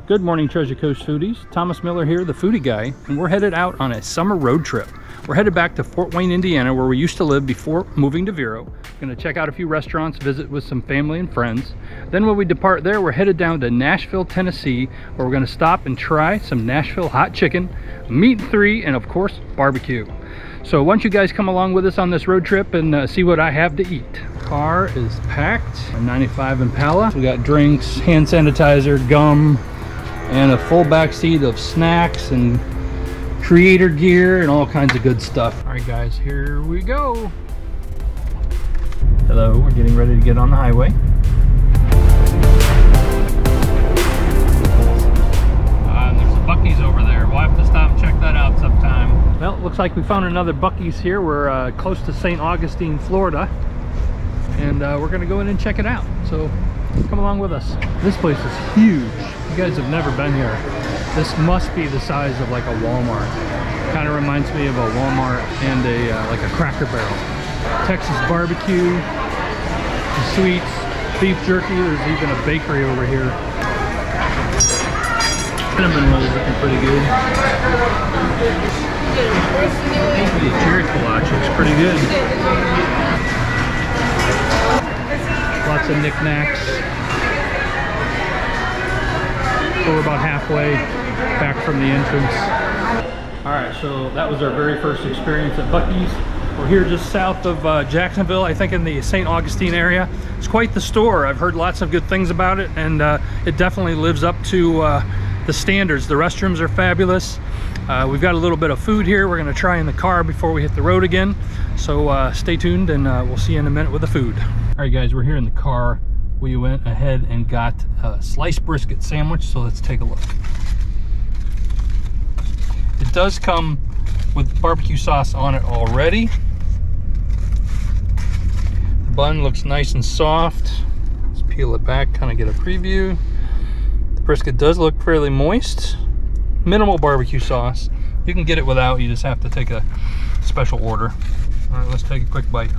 Good morning, Treasure Coast foodies. Thomas Miller here, the foodie guy, and we're headed out on a summer road trip. We're headed back to Fort Wayne, Indiana, where we used to live before moving to Vero. We're gonna check out a few restaurants, visit with some family and friends. Then when we depart there, we're headed down to Nashville, Tennessee, where we're gonna stop and try some Nashville hot chicken, meat 3, and of course, barbecue. So why don't you guys come along with us on this road trip and see what I have to eat. Car is packed, a 95 Impala. We got drinks, hand sanitizer, gum, and a full back seat of snacks and creator gear and all kinds of good stuff. All right guys, here we go. Hello, we're getting ready to get on the highway. There's a Buc-ee's over there. We'll have to stop and check that out sometime. Well, it looks like we found another Buc-ee's here. We're close to St. Augustine, Florida. And we're gonna go in and check it out. So come along with us. This place is huge. You guys have never been here. This must be the size of like a Walmart. Kind of reminds me of a Walmart and a like a Cracker Barrel. Texas barbecue, sweets, beef jerky. There's even a bakery over here. Cinnamon rolls looking pretty good. The cherry kolache looks pretty good. Lots of knickknacks. So we're about halfway back from the entrance. All right, so that was our very first experience at Buc-ee's. We're here just south of Jacksonville, I think in the St. Augustine area. It's quite the store. I've heard lots of good things about it, and it definitely lives up to the standards. The restrooms are fabulous. We've got a little bit of food here we're gonna try in the car before we hit the road again. So stay tuned, and we'll see you in a minute with the food. All right guys, we're here in the car. We went ahead and got a sliced brisket sandwich, so let's take a look. It does come with barbecue sauce on it already. The bun looks nice and soft. Let's peel it back, kind of get a preview. The brisket does look fairly moist. Minimal barbecue sauce. You can get it without, you just have to take a special order. All right, let's take a quick bite.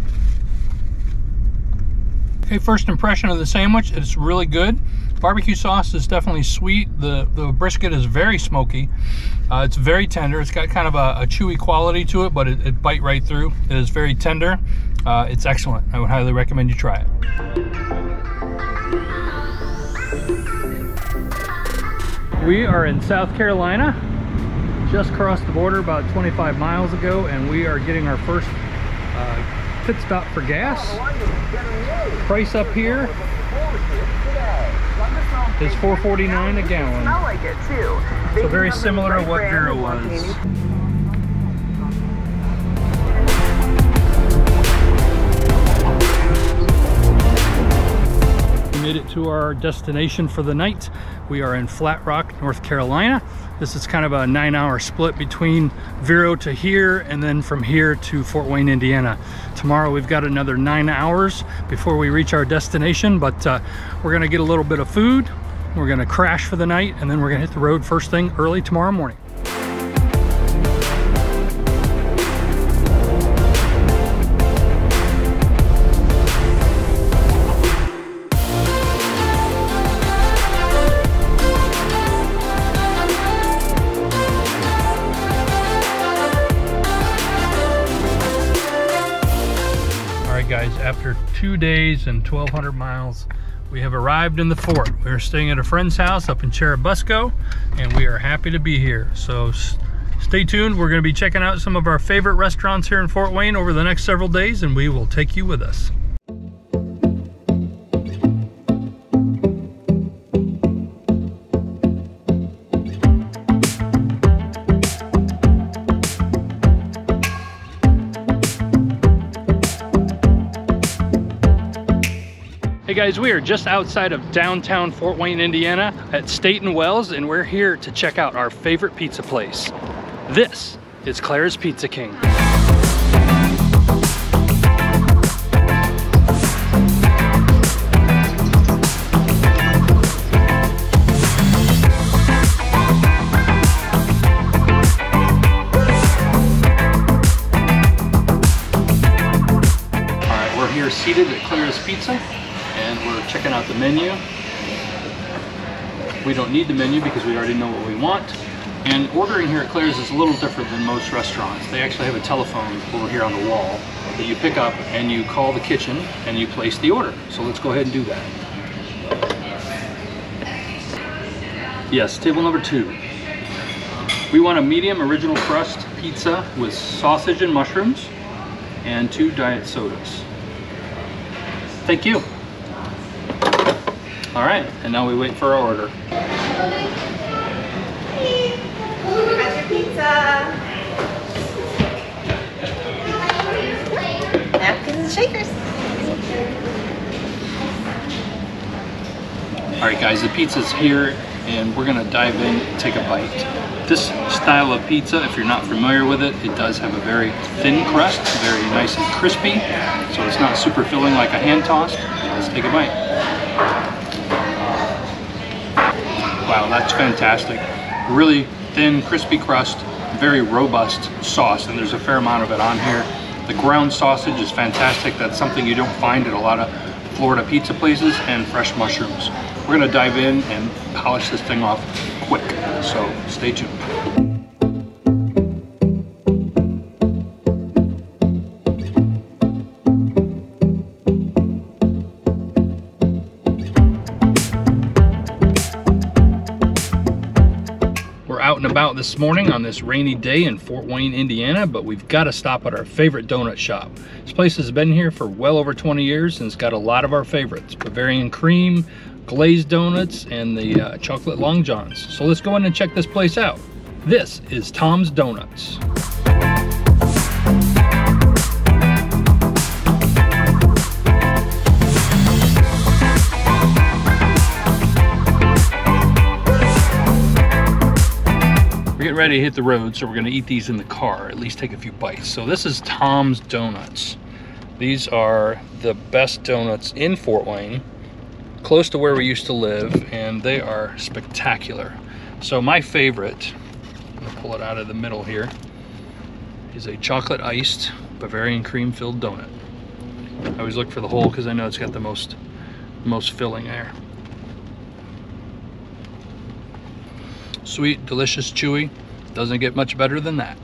Okay, first impression of the sandwich, it's really good. Barbecue sauce is definitely sweet. The brisket is very smoky. It's very tender. It's got kind of a chewy quality to it, but it bite right through. It is very tender. It's excellent. I would highly recommend you try it. We are in South Carolina. Just crossed the border about 25 miles ago, and we are getting our first pit stop for gas. Price up here is $4.49 a gallon. So very similar to what Vero was. We made it to our destination for the night. We are in Flat Rock, North Carolina. This is kind of a 9-hour split between Vero to here, and then from here to Fort Wayne, Indiana. Tomorrow we've got another 9 hours before we reach our destination, but we're gonna get a little bit of food, we're gonna crash for the night, and then we're gonna hit the road first thing early tomorrow morning. Guys, after 2 days and 1,200 miles, we have arrived in the fort. We're staying at a friend's house up in Churubusco, and we are happy to be here. So stay tuned. We're going to be checking out some of our favorite restaurants here in Fort Wayne over the next several days, and we will take you with us. Hey guys, we are just outside of downtown Fort Wayne, Indiana at State and Wells, and we're here to check out our favorite pizza place. This is Clara's Pizza King. All right, we're here seated at Clara's Pizza, and we're checking out the menu. We don't need the menu because we already know what we want. And ordering here at Clara's is a little different than most restaurants. They actually have a telephone over here on the wall that you pick up and you call the kitchen and you place the order. So let's go ahead and do that. Yes, table number 2. We want a medium original crust pizza with sausage and mushrooms and 2 diet sodas. Thank you. All right, and now we wait for our order. Got your pizza. Napkins and shakers. All right, guys, the pizza's here, and we're gonna dive in and take a bite. This style of pizza, if you're not familiar with it, it does have a very thin crust, very nice and crispy, so it's not super filling like a hand tossed. Let's take a bite. Wow, that's fantastic. Really thin, crispy crust, very robust sauce, and there's a fair amount of it on here. The ground sausage is fantastic. That's something you don't find at a lot of Florida pizza places, and fresh mushrooms. We're gonna dive in and polish this thing off quick, so stay tuned. Out and about this morning on this rainy day in Fort Wayne, Indiana, but we've got to stop at our favorite donut shop. This place has been here for well over 20 years and it's got a lot of our favorites: Bavarian cream, glazed donuts, and the chocolate long johns. So let's go in and check this place out. This is Tom's Donuts. We're getting ready to hit the road, so we're gonna eat these in the car, at least take a few bites. So this is Tom's Donuts. These are the best donuts in Fort Wayne, close to where we used to live, and they are spectacular. So my favorite, I'm gonna pull it out of the middle here, is a chocolate iced Bavarian cream filled donut. I always look for the hole because I know it's got the most filling there. Sweet, delicious, chewy. Doesn't get much better than that.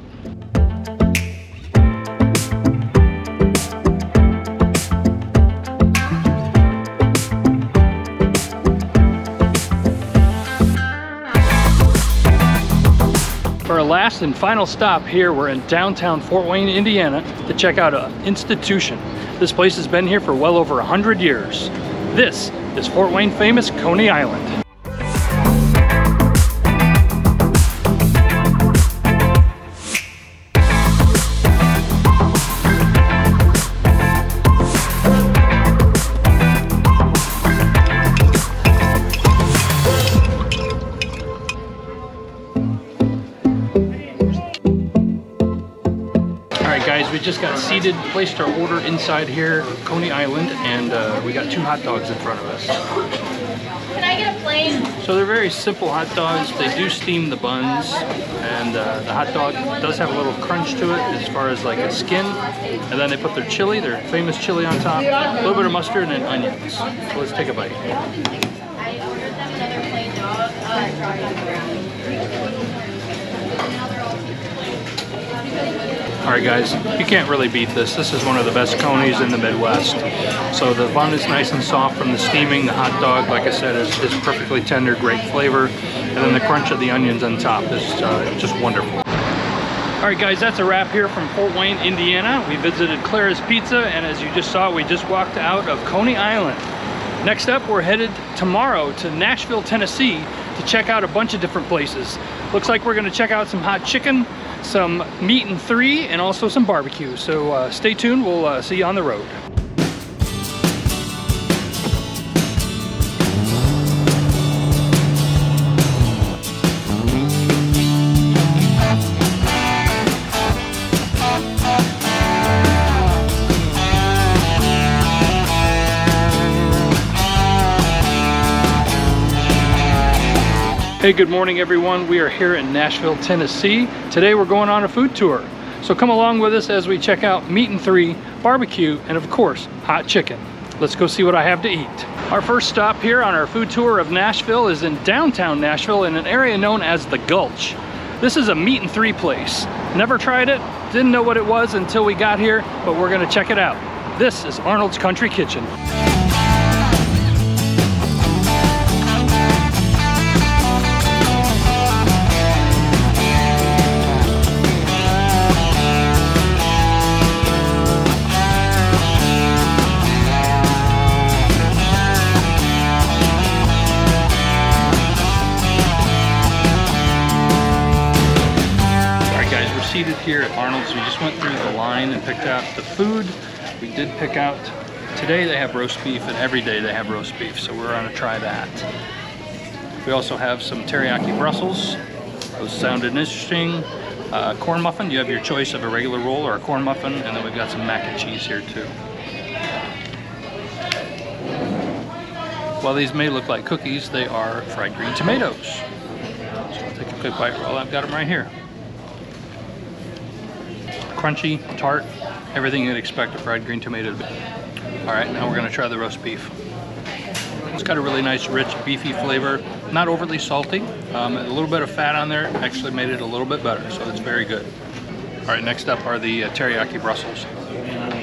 For our last and final stop here, we're in downtown Fort Wayne, Indiana, to check out an institution. This place has been here for well over 100 years. This is Fort Wayne famous Coney Island. Guys, we just got seated, placed our order inside here, Coney Island, and we got 2 hot dogs in front of us. Can I get a plate? So they're very simple hot dogs. They do steam the buns, and the hot dog does have a little crunch to it as far as like a skin. And then they put their chili, their famous chili on top, a little bit of mustard, and onions. So let's take a bite. I ordered them another plain dog. All right, guys, you can't really beat this. This is one of the best Coneys in the Midwest. So the bun is nice and soft from the steaming. The hot dog, like I said, is perfectly tender, great flavor. And then the crunch of the onions on top is just wonderful. All right, guys, that's a wrap here from Fort Wayne, Indiana. We visited Clara's Pizza, and as you just saw, we just walked out of Coney Island. Next up, we're headed tomorrow to Nashville, Tennessee to check out a bunch of different places. Looks like we're gonna check out some hot chicken, some meat and 3, and also some barbecue. So stay tuned, we'll see you on the road. Hey, good morning everyone. We are here in Nashville, Tennessee. Today we're going on a food tour. So come along with us as we check out meat and 3, barbecue, and of course, hot chicken. let's go see what I have to eat. Our first stop here on our food tour of Nashville is in downtown Nashville in an area known as the Gulch. This is a meat and three place. Never tried it, didn't know what it was until we got here, but we're gonna check it out. This is Arnold's Country Kitchen. Seated here at Arnold's. We just went through the line and picked out the food. We did pick out, today they have roast beef and every day they have roast beef, so we're gonna try that. We also have some teriyaki Brussels. Those sounded interesting. Corn muffin, you have your choice of a regular roll or a corn muffin, and then we've got some mac and cheese here too. While these may look like cookies, they are fried green tomatoes. So I'll take a quick bite. Well, I've got them right here. Crunchy, tart, everything you'd expect a fried green tomato to be. All right, now we're gonna try the roast beef. It's got a really nice, rich, beefy flavor, not overly salty. A little bit of fat on there actually made it a little bit better, so it's very good. All right, next up are the teriyaki Brussels.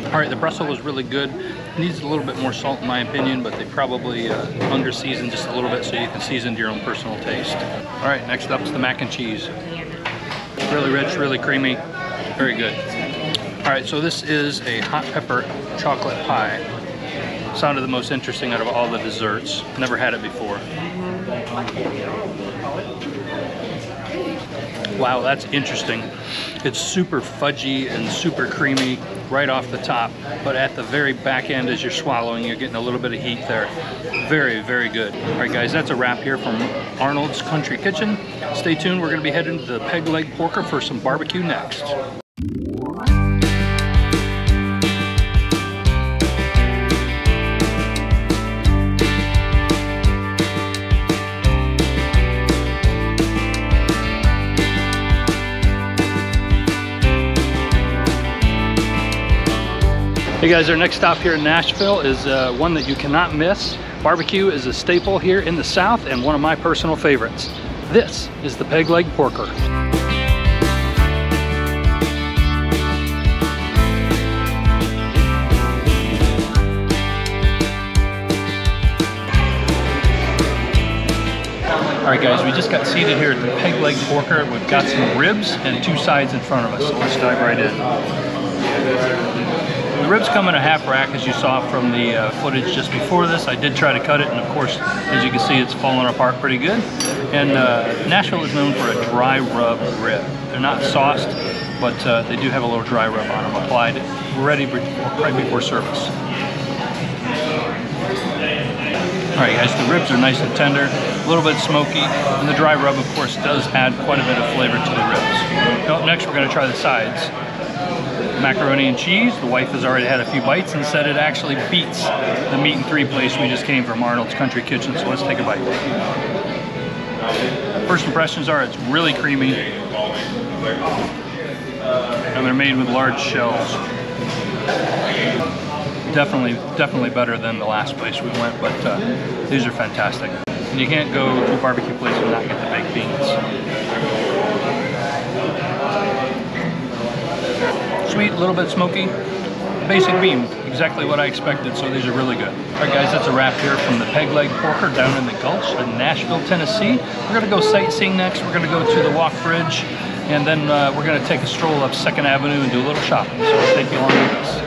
All right, the Brussels was really good. Needs a little bit more salt in my opinion, but they probably under-seasoned just a little bit so you can season to your own personal taste. All right, next up is the mac and cheese. Really rich, really creamy. Very good. All right, so this is a hot pepper chocolate pie. Sounded the most interesting out of all the desserts. Never had it before. Wow, that's interesting. It's super fudgy and super creamy right off the top, but at the very back end as you're swallowing, you're getting a little bit of heat there. Very, very good. All right, guys, that's a wrap here from Arnold's Country Kitchen. Stay tuned. We're gonna be heading to the Peg Leg Porker for some barbecue next. Hey guys, our next stop here in Nashville is one that you cannot miss. Barbecue is a staple here in the South and one of my personal favorites. This is the Peg Leg Porker. All right guys, we just got seated here at the Peg Leg Porker. We've got some ribs and two sides in front of us, so let's dive right in. The ribs come in a half rack, as you saw from the footage just before this. I did try to cut it, and of course, as you can see, it's falling apart pretty good. And Nashville is known for a dry rub rib. They're not sauced, but they do have a little dry rub on them applied, ready right before service. All right guys, the ribs are nice and tender, a little bit smoky, and the dry rub, of course, does add quite a bit of flavor to the ribs. Up next, we're gonna try the sides. Macaroni and cheese. The wife has already had a few bites and said it actually beats the meat and three place we just came from, Arnold's Country Kitchen, so let's take a bite. First impressions are it's really creamy, and they're made with large shells. Definitely better than the last place we went, but these are fantastic. And you can't go to a barbecue place and not get the baked beans. Sweet, a little bit smoky, basic bean, exactly what I expected, so these are really good. All right guys, that's a wrap here from the Peg Leg Porker down in the Gulch in Nashville, Tennessee. We're gonna go sightseeing next. We're gonna go to the Walk Bridge, and then we're gonna take a stroll up 2nd Avenue and do a little shopping, so we'll take you along with us.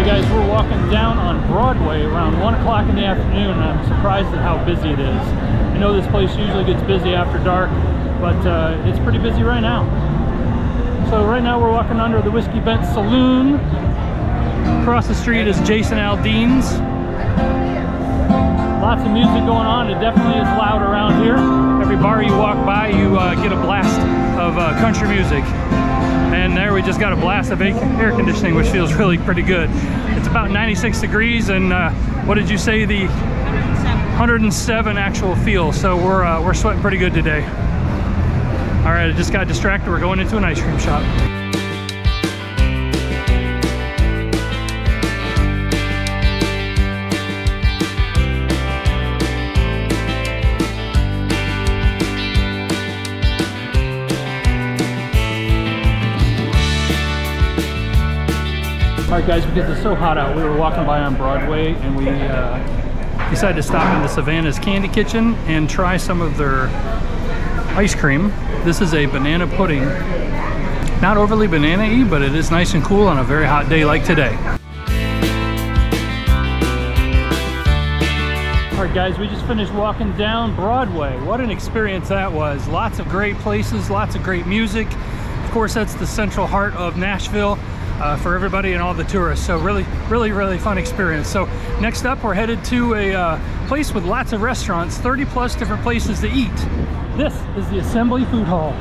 Guys, we're walking down on Broadway around 1 o'clock in the afternoon, and I'm surprised at how busy it is. I know this place usually gets busy after dark, but it's pretty busy right now. So right now we're walking under the Whiskey Bent Saloon. Across the street is Jason Aldean's. Lots of music going on. It definitely is loud around here. Every bar you walk by, you get a blast of country music. And there we just got a blast of air conditioning, which feels really pretty good. It's about 96 degrees, and what did you say, the 107 actual feel. So we're sweating pretty good today. All right, I just got distracted. We're going into an ice cream shop. All right, guys, because it's so hot out, we were walking by on Broadway, and we decided to stop into Savannah's Candy Kitchen and try some of their ice cream. This is a banana pudding. Not overly banana-y, but it is nice and cool on a very hot day like today. All right, guys, we just finished walking down Broadway. What an experience that was. Lots of great places, lots of great music. Of course, that's the central heart of Nashville. For everybody and all the tourists. So really fun experience. So next up, we're headed to a place with lots of restaurants, 30 plus different places to eat. This is the Assembly Food Hall.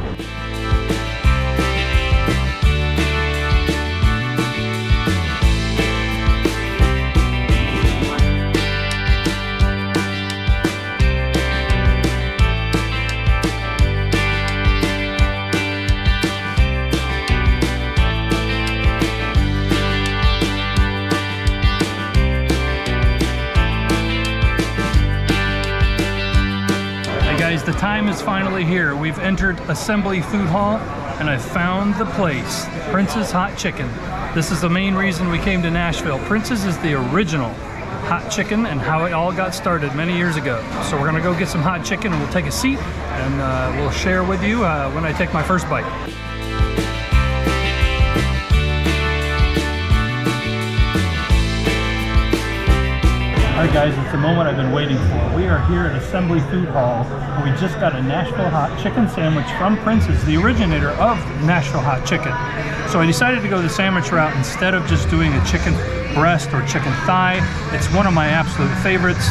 The time is finally here. We've entered Assembly Food Hall, and I've found the place, Prince's Hot Chicken. This is the main reason we came to Nashville. Prince's is the original hot chicken and how it all got started many years ago. So we're gonna go get some hot chicken, and we'll take a seat, and we'll share with you when I take my first bite. All right, guys, it's the moment I've been waiting for. We are here at Assembly Food Hall, and we just got a Nashville hot chicken sandwich from Prince's, the originator of Nashville hot chicken. So I decided to go the sandwich route instead of just doing a chicken breast or chicken thigh. It's one of my absolute favorites.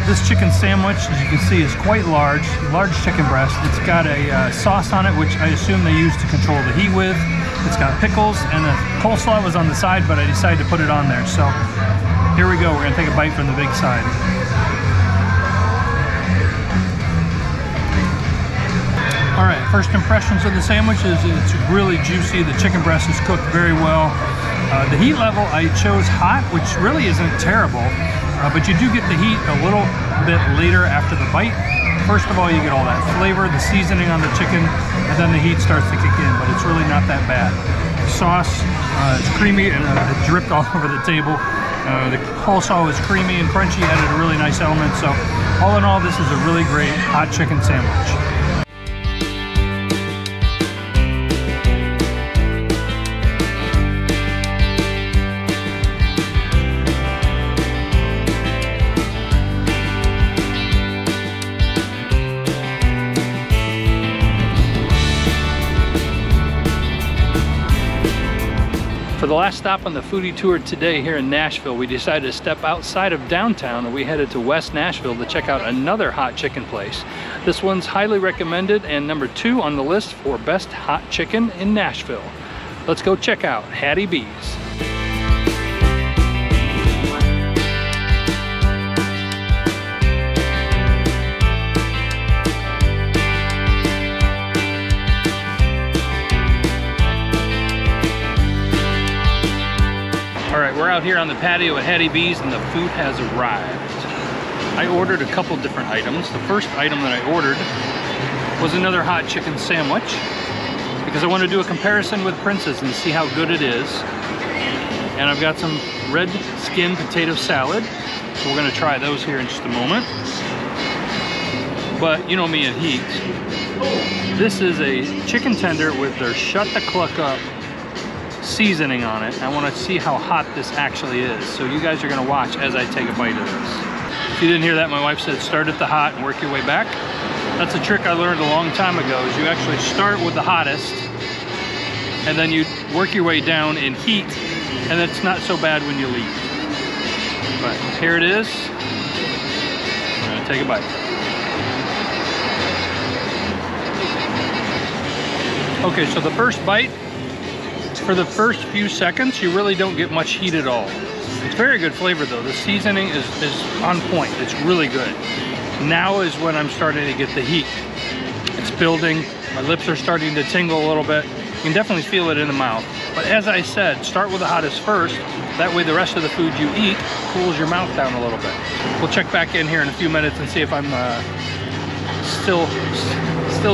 This chicken sandwich, as you can see, is quite large chicken breast. It's got a sauce on it, which I assume they use to control the heat with. It's got pickles, and the coleslaw was on the side, but I decided to put it on there. So here we go. We're gonna take a bite from the big side. All right, first impressions of the sandwich is it's really juicy. The chicken breast is cooked very well. The heat level, I chose hot, which really isn't terrible, but you do get the heat a little bit later after the bite. First of all, you get all that flavor, the seasoning on the chicken, and then the heat starts to kick in, but it's really not that bad. The sauce, it's creamy, and it dripped all over the table. The coleslaw was creamy and crunchy, added a really nice element. So all in all, this is a really great hot chicken sandwich. For the last stop on the foodie tour today here in Nashville, we decided to step outside of downtown, and we headed to West Nashville to check out another hot chicken place. This one's highly recommended and number 2 on the list for best hot chicken in Nashville. Let's go check out Ave S. We're out here on the patio at Ave S, and the food has arrived. I ordered a couple different items. The first item that I ordered was another hot chicken sandwich because I want to do a comparison with Prince's and see how good it is. And I've got some red skin potato salad, so we're going to try those here in just a moment. But you know me and heat. This is a chicken tender with their Shut the Cluck Up seasoning on it. I want to see how hot this actually is. So you guys are going to watch as I take a bite of this. If you didn't hear that, my wife said start at the hot and work your way back. That's a trick I learned a long time ago, is you actually start with the hottest and then you work your way down in heat, and it's not so bad when you leave. But here it is. I'm gonna take a bite. Okay, so the first bite, for the first few seconds, you really don't get much heat at all. It's very good flavor though. The seasoning is on point. It's really good. Now is when I'm starting to get the heat. It's building. My lips are starting to tingle a little bit. You can definitely feel it in the mouth. But as I said, start with the hottest first. That way the rest of the food you eat cools your mouth down a little bit. We'll check back in here in a few minutes and see if I'm still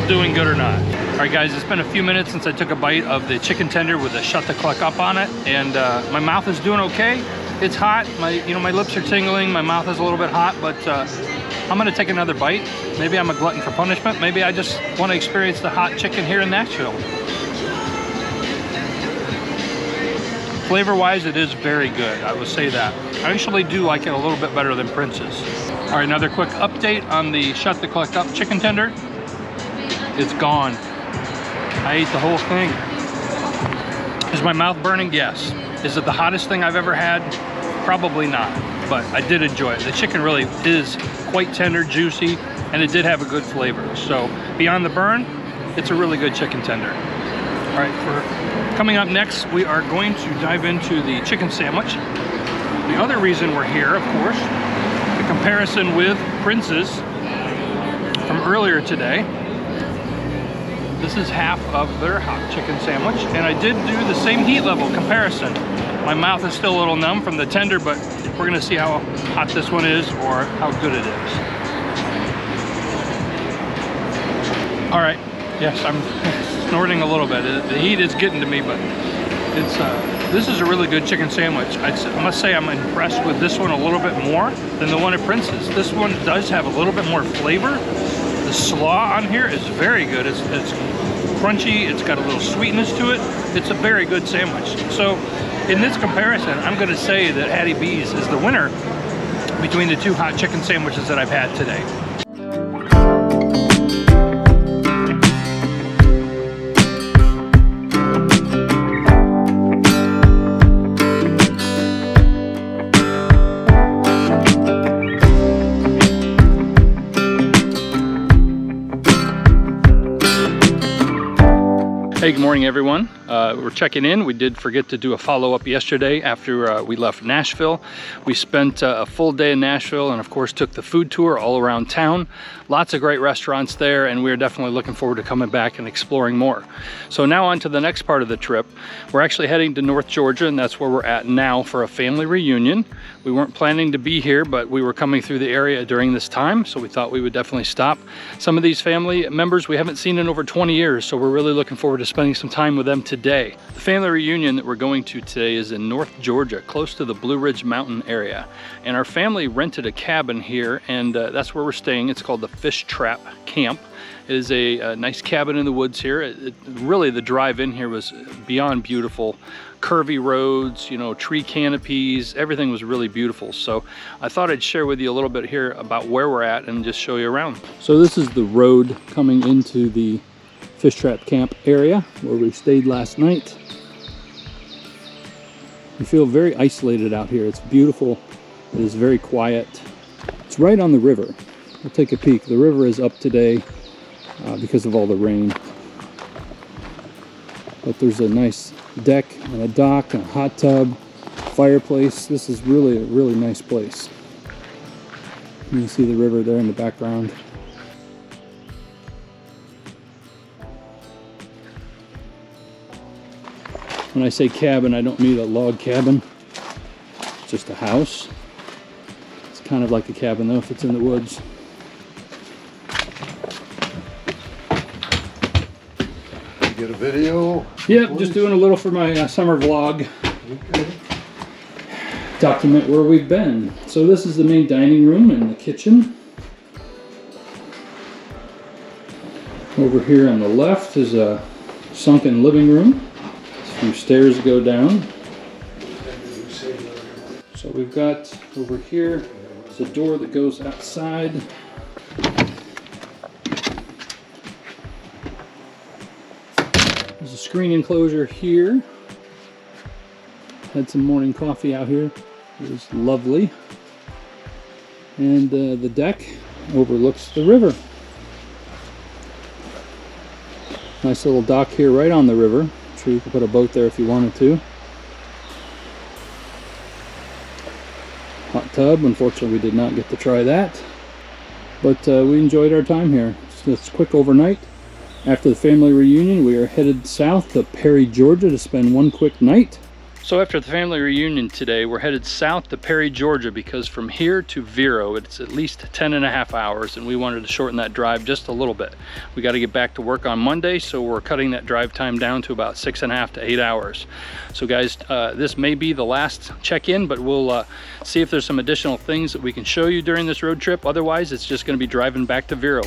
doing good or not. All right guys, it's been a few minutes since I took a bite of the chicken tender with the shut the cluck up on it, and my mouth is doing okay. It's hot. My lips are tingling. My mouth is a little bit hot, but I'm gonna take another bite. Maybe I'm a glutton for punishment. Maybe I just want to experience the hot chicken here in Nashville. Flavor-wise, it is very good. I will say that. I actually do like it a little bit better than Prince's. All right, another quick update on the shut the cluck up chicken tender. It's gone. I ate the whole thing. Is my mouth burning? Yes. Is it the hottest thing I've ever had? Probably not, but I did enjoy it. The chicken really is quite tender, juicy, and it did have a good flavor. So beyond the burn, it's a really good chicken tender. All right, for coming up next, we are going to dive into the chicken sandwich. The other reason we're here, of course, the comparison with Prince's from earlier today. This is half of their hot chicken sandwich, and I did do the same heat level comparison. My mouth is still a little numb from the tender, but we're gonna see how hot this one is or how good it is. All right, yes, I'm snorting a little bit. The heat is getting to me, but it's this is a really good chicken sandwich. I must say I'm impressed with this one a little bit more than the one at Prince's. This one does have a little bit more flavor. The slaw on here is very good. It's crunchy, it's got a little sweetness to it. It's a very good sandwich. So in this comparison, I'm gonna say that Hattie B's is the winner between the two hot chicken sandwiches that I've had today. Hey, good morning everyone. We're checking in. We did forget to do a follow-up yesterday after we left Nashville. We spent a full day in Nashville and of course took the food tour all around town. Lots of great restaurants there, and we're definitely looking forward to coming back and exploring more. So now on to the next part of the trip. We're actually heading to North Georgia, and that's where we're at now for a family reunion. We weren't planning to be here, but we were coming through the area during this time, so we thought we would definitely stop. Some of these family members we haven't seen in over 20 years, so we're really looking forward to spending some time with them today. The family reunion that we're going to today is in North Georgia, close to the Blue Ridge Mountain area. And our family rented a cabin here, and that's where we're staying. It's called the Fish Trap Camp. It is a nice cabin in the woods here. Really, the drive in here was beyond beautiful. Curvy roads, you know, tree canopies, everything was really beautiful. So I thought I'd share with you a little bit here about where we're at and just show you around. So this is the road coming into the Fish Trap Camp area where we stayed last night. You feel very isolated out here. It's beautiful. It is very quiet. It's right on the river. We'll take a peek. The river is up today because of all the rain. But there's a nice deck and a dock and a hot tub, fireplace. This is really a really nice place. You can see the river there in the background. When I say cabin, I don't mean a log cabin. It's just a house. It's kind of like a cabin though if it's in the woods. Get a video? Yep, just doing a little for my summer vlog. Okay. Document where we've been. So this is the main dining room and the kitchen. Over here on the left is a sunken living room. It's few stairs to go down. So we've got over here, there's a door that goes outside. There's a screen enclosure here. Had some morning coffee out here. It was lovely. And the deck overlooks the river. Nice little dock here right on the river. I'm sure you could put a boat there if you wanted to. Hot tub, unfortunately we did not get to try that. But we enjoyed our time here. It's quick overnight. After the family reunion, we are headed south to Perry, Georgia to spend one quick night. So after the family reunion today, we're headed south to Perry, Georgia, because from here to Vero, it's at least 10.5 hours, and we wanted to shorten that drive just a little bit. We got to get back to work on Monday, so we're cutting that drive time down to about 6.5 to 8 hours. So guys, this may be the last check-in, but we'll see if there's some additional things that we can show you during this road trip. Otherwise, it's just going to be driving back to Vero.